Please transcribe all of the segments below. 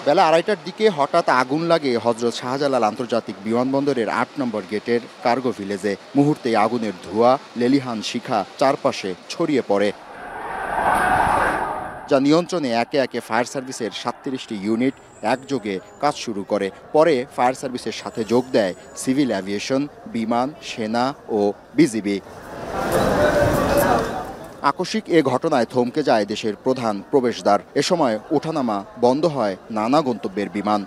বেলা 2:30টার দিকে হঠাৎ আগুন লাগে হযরত শাহজালাল আন্তর্জাতিক বিমানবন্দরের ৮ নম্বর গেটের কার্গো ভিলেজে। মুহূর্তেই আগুনের ধোঁয়া, লেলিহান শিখা চারপাশে ছড়িয়ে পড়ে, যা নিয়ন্ত্রণে একে একে ফায়ার সার্ভিসের ৩৭টি ইউনিট একযোগে কাজ শুরু করে। পরে ফায়ার সার্ভিসের সাথে যোগ দেয় সিভিল অ্যাভিয়েশন, বিমান, সেনা ও বিজিবি। আকস্মিক এ ঘটনায় থমকে যায় দেশের প্রধান প্রবেশদ্বার। এ সময় ওঠানামা বন্ধ হয় নানা গন্তব্যের বিমান।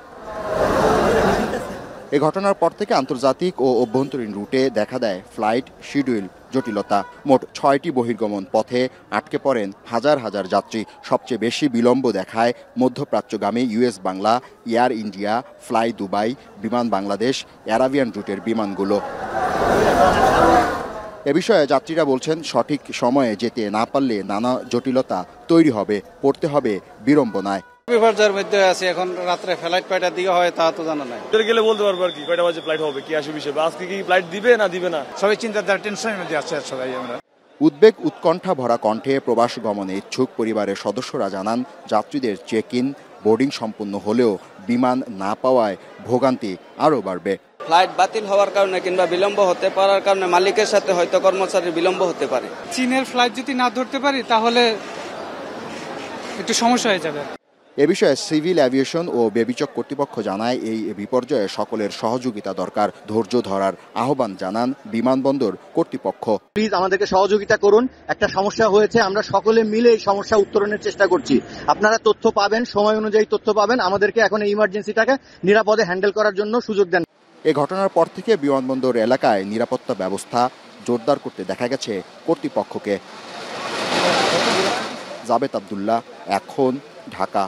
এ ঘটনার পর থেকে আন্তর্জাতিক ও অভ্যন্তরীণ রুটে দেখা দেয় ফ্লাইট শিডিউল জটিলতা। মোট ৬টি বহির্গমন পথে আটকে পড়েন হাজার হাজার যাত্রী। সবচেয়ে বেশি বিলম্ব দেখায় মধ্যপ্রাচ্যগামী US Bangla, Air India, fly Dubai, Biman Bangladesh, Arabian রুটের বিমানগুলো। এ বিষয়ে যাত্রীরা বলছেন, সঠিক সময়ে যেতে না পারলে নানা জটিলতা তৈরি হবে, পড়তে হবে বিড়ম্বনায়। বিপর্যয়ের মধ্যে আছে এখন। রাত্রে ফ্লাইট কয়টার দিকে হয় তা তো জানা নাই। গেলে বলতে পারবো আর কি কয়টা বাজে ফ্লাইট হবে, কি আসবে বিষয়, আজকে কি ফ্লাইট দিবে না দিবে না, সবাই চিন্তাধারা টেনশনের মধ্যে আছে সবাই। আমরা উদ্বেগ উৎকণ্ঠা ভরা কণ্ঠে প্রবাস গমনে ইচ্ছুক পরিবারের সদস্যরা জানান, যাত্রীদের চেক ইন, বোর্ডিং সম্পূর্ণ হলেও বিমান না পাওয়ায় ভোগান্তি আরও বাড়বে। ফ্লাইট বাতিল হওয়ার কারণে কিংবা বিলম্ব হতে পারার কারণে মালিকের সাথে হয়তো কর্মচারীর বিলম্ব হতে পারে। চীনের ফ্লাইট যদি না ধরতে পারি তাহলে একটু সমস্যা হয়ে যাবে। এ বিষয়ে সিভিল অ্যাভিয়েশন ও বেবিচক কর্তৃপক্ষ জানায়, এই বিপর্যয়ে সকলের সহযোগিতা দরকার। ধৈর্য ধরার আহ্বান জানান বিমানবন্দর কর্তৃপক্ষ। প্লিজ আমাদেরকে সহযোগিতা করুন। একটা সমস্যা হয়েছে, আমরা সকলে মিলে এই সমস্যা উত্তরণের চেষ্টা করছি। আপনারা তথ্য পাবেন, সময় অনুযায়ী তথ্য পাবেন। আমাদেরকে এখন এই ইমার্জেন্সিটাকে নিরাপদে হ্যান্ডেল করার জন্য সুযোগ দেন। এ ঘটনার পর থেকে বিমানবন্দর এলাকায় নিরাপত্তা ব্যবস্থা জোরদার করতে দেখা গেছে কর্তৃপক্ষকে। জাবেদ আব্দুল্লাহ, এখন, ঢাকা।